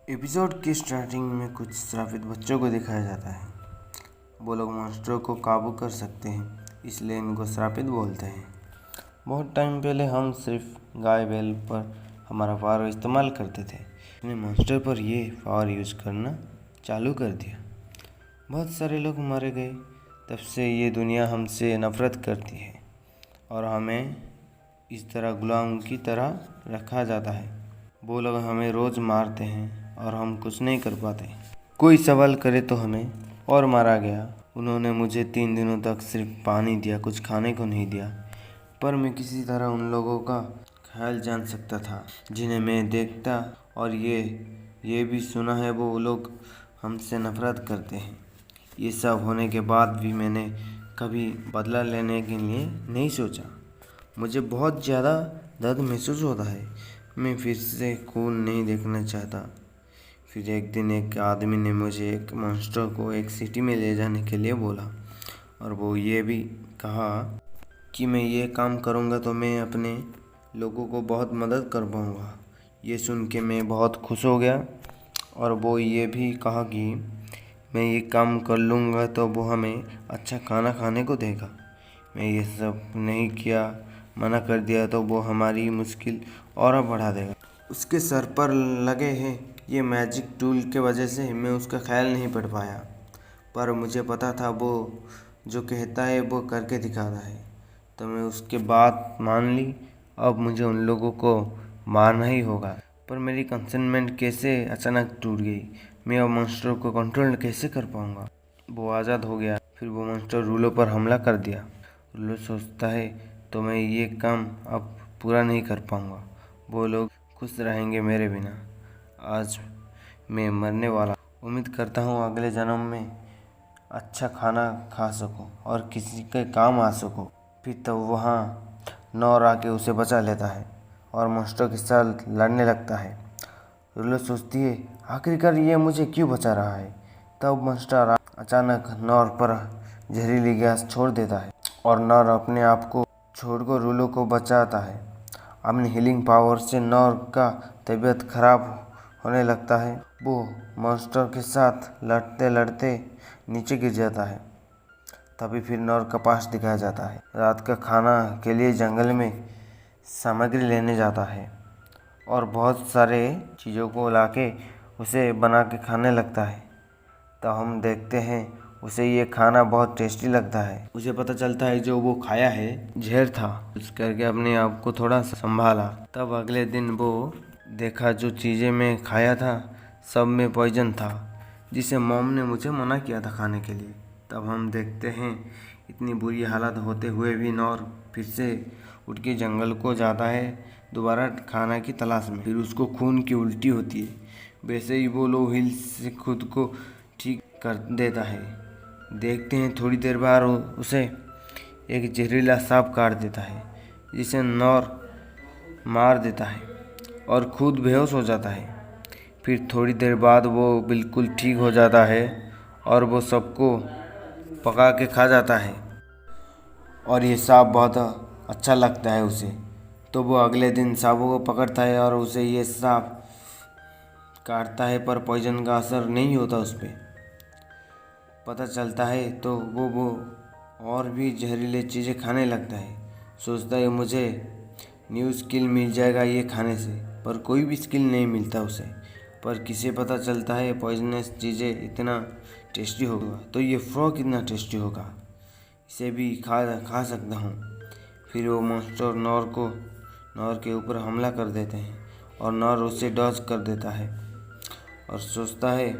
Episode की starting में कुछ श्रापित बच्चों को दिखाया जाता है। वो लोग मॉन्स्टरों को काबू कर सकते हैं, इसलिए इनको श्रापित बोलते हैं। बहुत टाइम पहले हम सिर्फ गाय बैल पर हमारा पावर इस्तेमाल करते थे। हमने मॉन्स्टर पर ये पावर यूज़ करना चालू कर दिया। बहुत सारे लोग मारे गए। तब से ये दुनिया हमसे नफरत करती है और हमें इस तरह गुलाम की तरह रखा जाता है। वो लोग हमें रोज़ मारते हैं और हम कुछ नहीं कर पाते। कोई सवाल करे तो हमें और मारा गया। उन्होंने मुझे 3 दिनों तक सिर्फ पानी दिया, कुछ खाने को नहीं दिया। पर मैं किसी तरह उन लोगों का ख्याल जान सकता था जिन्हें मैं देखता, और ये भी सुना है वो लोग हमसे नफरत करते हैं। ये सब होने के बाद भी मैंने कभी बदला लेने के लिए नहीं सोचा। मुझे बहुत ज़्यादा दर्द महसूस होता है। मैं फिर से खून नहीं देखना चाहता। फिर एक दिन एक आदमी ने मुझे एक मॉन्स्टर को एक सिटी में ले जाने के लिए बोला, और वो ये भी कहा कि मैं ये काम करूँगा तो मैं अपने लोगों को बहुत मदद कर पाऊँगा। ये सुन के मैं बहुत खुश हो गया, और वो ये भी कहा कि मैं ये काम कर लूँगा तो वो हमें अच्छा खाना खाने को देगा। मैं ये सब नहीं किया, मना कर दिया तो वो हमारी मुश्किल और बढ़ा देगा। उसके सर पर लगे हैं ये मैजिक टूल के वजह से मैं उसका ख्याल नहीं पढ़ पाया, पर मुझे पता था वो जो कहता है वो करके दिखाता है। तो मैं उसके बात मान ली। अब मुझे उन लोगों को मारना ही होगा। पर मेरी कंसाइनमेंट कैसे अचानक टूट गई? मैं अब मॉन्स्टर को कंट्रोल कैसे कर पाऊँगा? वो आज़ाद हो गया। फिर वो मॉन्स्टर रूलो पर हमला कर दिया। रूलो सोचता है तो मैं ये काम अब पूरा नहीं कर पाऊँगा। वो लोग खुश रहेंगे मेरे बिना। आज मैं मरने वाला। उम्मीद करता हूँ अगले जन्म में अच्छा खाना खा सकूँ और किसी के काम आ सकूँ। फिर तो वहाँ नौर आके उसे बचा लेता है और मॉन्स्टर के साथ लड़ने लगता है। रूलो सोचती है आखिरकार ये मुझे क्यों बचा रहा है। तब मॉन्स्टर अचानक नौर पर जहरीली गैस छोड़ देता है और नौर अपने आप को छोड़कर रूलो को बचाता है। अपनी हीलिंग पावर से नौर का तबीयत खराब होने लगता है। वो मॉन्स्टर के साथ लड़ते लड़ते नीचे गिर जाता है। तभी फिर नौर का पास दिखाया जाता है। रात का खाना के लिए जंगल में सामग्री लेने जाता है और बहुत सारे चीज़ों को लाके उसे बना के खाने लगता है। तो हम देखते हैं उसे ये खाना बहुत टेस्टी लगता है। उसे पता चलता है जो वो खाया है जहर था। उस करके अपने आप को थोड़ा संभाला। तब अगले दिन वो देखा जो चीज़ें मैं खाया था सब में पॉइजन था, जिसे मॉम ने मुझे मना किया था खाने के लिए। तब हम देखते हैं इतनी बुरी हालत होते हुए भी नौर फिर से उठ के जंगल को जाता है दोबारा खाना की तलाश में। फिर उसको खून की उल्टी होती है। वैसे ही वो लो हिल से खुद को ठीक कर देता है। देखते हैं थोड़ी देर बाद उसे एक जहरीला सांप काट देता है, जिसे नौर मार देता है और खुद बेहोश हो जाता है। फिर थोड़ी देर बाद वो बिल्कुल ठीक हो जाता है और वो सबको पका के खा जाता है, और ये सांप बहुत अच्छा लगता है उसे। तो वो अगले दिन सांपों को पकड़ता है और उसे ये सांप काटता है, पर पॉइजन का असर नहीं होता उस पर। पता चलता है तो वो और भी जहरीले चीज़ें खाने लगता है। सोचता है मुझे न्यू स्किल मिल जाएगा ये खाने से, पर कोई भी स्किल नहीं मिलता उसे। पर किसे पता चलता है पॉइजनस चीज़ें इतना टेस्टी होगा, तो ये फ्रॉग कितना टेस्टी होगा, इसे भी खा सकता हूँ। फिर वो मॉन्स्टर नौर के ऊपर हमला कर देते हैं और नौर उसे डॉज कर देता है और सोचता है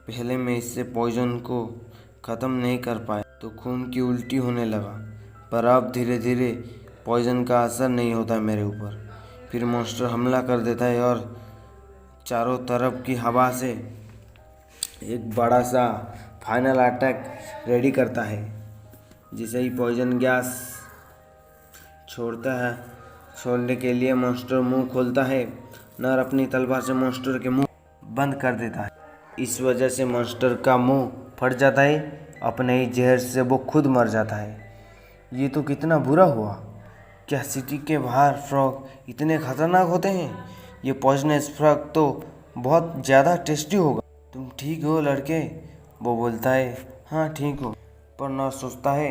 पहले मैं इससे पॉइजन को ख़त्म नहीं कर पाया तो खून की उल्टी होने लगा, पर अब धीरे धीरे पॉइजन का असर नहीं होता मेरे ऊपर। फिर मॉन्स्टर हमला कर देता है और चारों तरफ की हवा से एक बड़ा सा फाइनल अटैक रेडी करता है। जिसे ही पॉइजन गैस छोड़ने के लिए मॉन्स्टर मुंह खोलता है, नर अपनी तलवार से मॉन्स्टर के मुंह बंद कर देता है। इस वजह से मॉन्स्टर का मुंह फट जाता है। अपने ही जहर से वो खुद मर जाता है। ये तो कितना बुरा हुआ। क्या सिटी के बाहर फ्रॉग इतने खतरनाक होते हैं? ये पॉइजनस फ्रॉग तो बहुत ज़्यादा टेस्टी होगा। तुम ठीक हो लड़के? वो बोलता है हाँ ठीक हो, पर नॉर सोचता है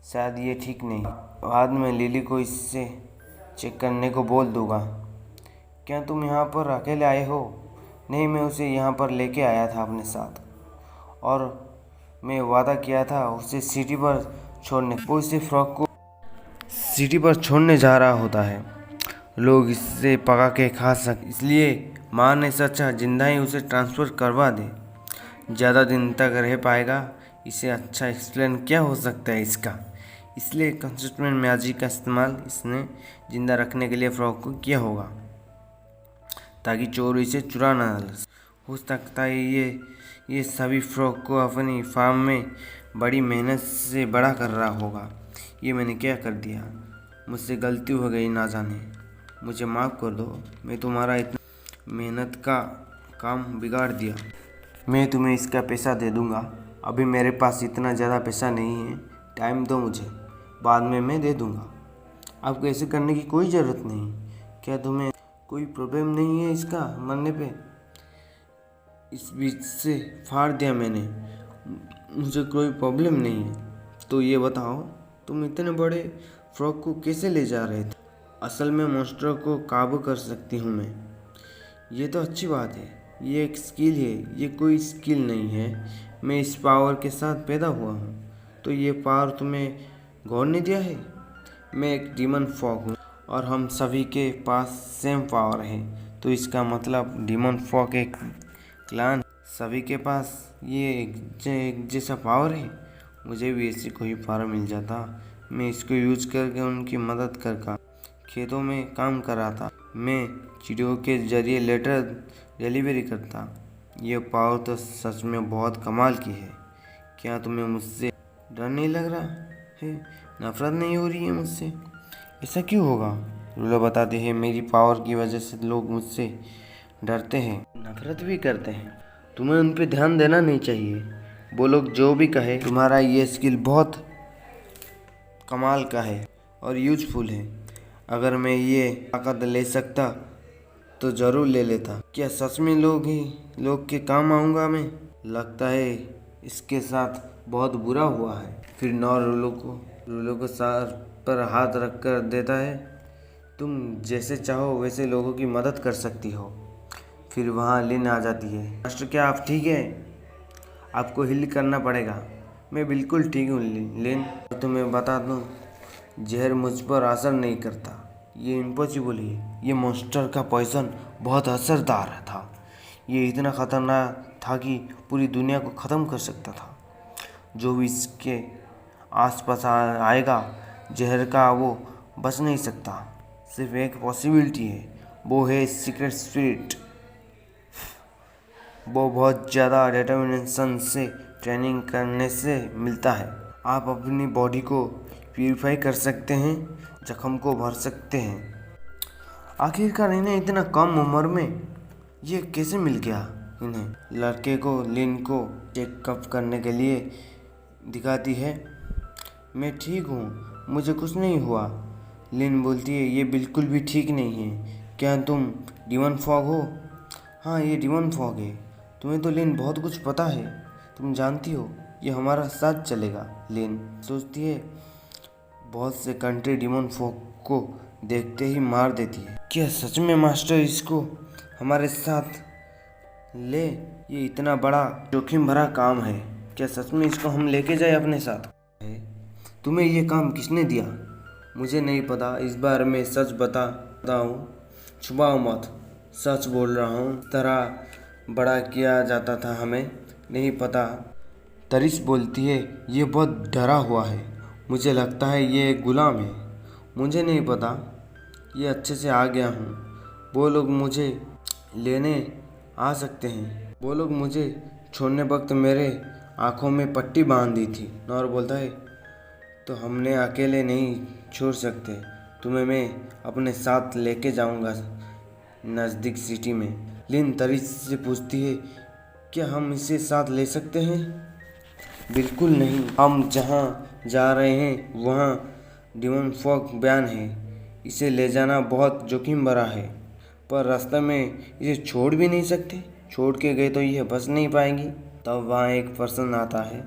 शायद ये ठीक नहीं। बाद में लिली को इससे चेक करने को बोल दूंगा। क्या तुम यहाँ पर अकेले आए हो? नहीं, मैं उसे यहाँ पर लेके आया था अपने साथ, और मैं वादा किया था उसे सिटी पर छोड़ने। वो इसे फ्रॉक को सिटी पर छोड़ने जा रहा होता है। लोग इससे पका के खा इसलिए माँ ने सोचा जिंदा ही उसे ट्रांसफ़र करवा दे, ज़्यादा दिन तक रह पाएगा। इसे अच्छा एक्सप्लेन क्या हो सकता है इसका, इसलिए कंसिस्टेंट मैजिक का इस्तेमाल इसने ज़िंदा रखने के लिए फ्रॉक को किया होगा, ताकि चोर इसे चुरा ना हो सकता है ये सभी फ्रॉक को अपनी फार्म में बड़ी मेहनत से बड़ा कर रहा होगा। ये मैंने क्या कर दिया, मुझसे गलती हो गई, ना जाने, मुझे माफ़ कर दो। मैं तुम्हारा इतना मेहनत का काम बिगाड़ दिया। मैं तुम्हें इसका पैसा दे दूँगा। अभी मेरे पास इतना ज़्यादा पैसा नहीं है, टाइम दो मुझे, बाद में मैं दे दूँगा। आपको ऐसे करने की कोई ज़रूरत नहीं। क्या तुम्हें कोई प्रॉब्लम नहीं है इसका मरने पे? इस बीच से फाड़ दिया मैंने, मुझे कोई प्रॉब्लम नहीं है। तो ये बताओ तुम इतने बड़े फ्रॉक को कैसे ले जा रहे थे? असल में मॉन्स्टर को काबू कर सकती हूँ मैं। ये तो अच्छी बात है, ये एक स्किल है। ये कोई स्किल नहीं है, मैं इस पावर के साथ पैदा हुआ हूँ। तो ये पावर तुम्हें गॉड ने दिया है? मैं एक डीमन फॉग हूँ और हम सभी के पास सेम पावर है। तो इसका मतलब डीमन फॉग एक क्लान, सभी के पास ये एक जैसा पावर है। मुझे भी ऐसी कोई पावर मिल जाता, मैं इसको यूज करके उनकी मदद करके खेतों में काम कराता, मैं चिड़ियों के जरिए लेटर डिलीवरी करता। ये पावर तो सच में बहुत कमाल की है। क्या तुम्हें मुझसे डर नहीं लग रहा है? नफरत नहीं हो रही है मुझसे? ऐसा क्यों होगा? रूलो बताते हैं मेरी पावर की वजह से लोग मुझसे डरते हैं, नफरत भी करते हैं। तुम्हें उन पे ध्यान देना नहीं चाहिए। वो लोग जो भी कहे, तुम्हारा ये स्किल बहुत कमाल का है और यूजफुल है। अगर मैं ये ताकत ले सकता तो ज़रूर ले लेता। क्या सच में लोग के काम आऊँगा मैं? लगता है इसके साथ बहुत बुरा हुआ है। फिर नॉर रूलो को सर पर हाथ रख कर देता है। तुम जैसे चाहो वैसे लोगों की मदद कर सकती हो। फिर वहाँ लिन आ जाती है। मास्टर क्या आप ठीक है? आपको हील करना पड़ेगा। मैं बिल्कुल ठीक हूँ लिन। तुम्हें बता दूँ, जहर मुझ पर असर नहीं करता, ये इम्पॉसिबल है। ये मॉन्स्टर का पॉइजन बहुत असरदार था। ये इतना ख़तरनाक था कि पूरी दुनिया को ख़त्म कर सकता था। जो भी इसके आसपास आएगा जहर का, वो बच नहीं सकता। सिर्फ एक पॉसिबिलिटी है, वो है सीक्रेट स्पिरिट। वो बहुत ज़्यादा डिटर्मिनेशन से ट्रेनिंग करने से मिलता है। आप अपनी बॉडी को प्यूरिफाई कर सकते हैं, जख्म को भर सकते हैं। आखिरकार इन्हें इतना कम उम्र में ये कैसे मिल गया इन्हें? लड़के को लिन को चेकअप करने के लिए दिखाती है। मैं ठीक हूँ, मुझे कुछ नहीं हुआ। लिन बोलती है ये बिल्कुल भी ठीक नहीं है। क्या तुम डीमन फॉग हो? हाँ, ये डीमन फॉग है। तुम्हें तो लिन बहुत कुछ पता है, तुम जानती हो ये हमारा साथ चलेगा। लिन सोचती है बहुत से कंट्री डीमन फॉग को देखते ही मार देती है। क्या सच में मास्टर इसको हमारे साथ ले? ये इतना बड़ा जोखिम भरा काम है। क्या सच में इसको हम लेके जाए अपने साथ? तुम्हें ये काम किसने दिया? मुझे नहीं पता। इस बार मैं सच बताता हूँ, छुपाओ मत। सच बोल रहा हूँ। तरह बड़ा किया जाता था, हमें नहीं पता। तरिश बोलती है ये बहुत डरा हुआ है, मुझे लगता है ये एक गुलाम है। मुझे नहीं पता, ये अच्छे से आ गया हूँ। वो लोग मुझे लेने आ सकते हैं। वो लोग मुझे छोड़ने वक्त मेरे आँखों में पट्टी बांध दी थी। नॉर बोलता है तो हमने अकेले नहीं छोड़ सकते, तुम्हें मैं अपने साथ लेके जाऊंगा नज़दीक सिटी में। लिन तरिश से पूछती है क्या हम इसे साथ ले सकते हैं? बिल्कुल नहीं, हम जहाँ जा रहे हैं वहाँ डीमन फॉग बैन है। इसे ले जाना बहुत जोखिम भरा है। पर रास्ते में इसे छोड़ भी नहीं सकते, छोड़ के गए तो यह बच नहीं पाएंगी। तब वहाँ एक पर्सन आता है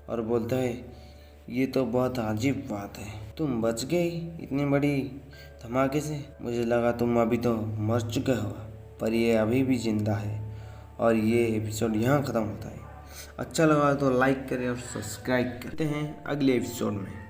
और बोलता है, ये तो बहुत अजीब बात है, तुम बच गए इतनी बड़ी धमाके से। मुझे लगा तुम अभी तो मर चुके हो, पर ये अभी भी जिंदा है। और ये एपिसोड यहाँ ख़त्म होता है। अच्छा लगा तो लाइक करें और सब्सक्राइब करते हैं अगले एपिसोड में।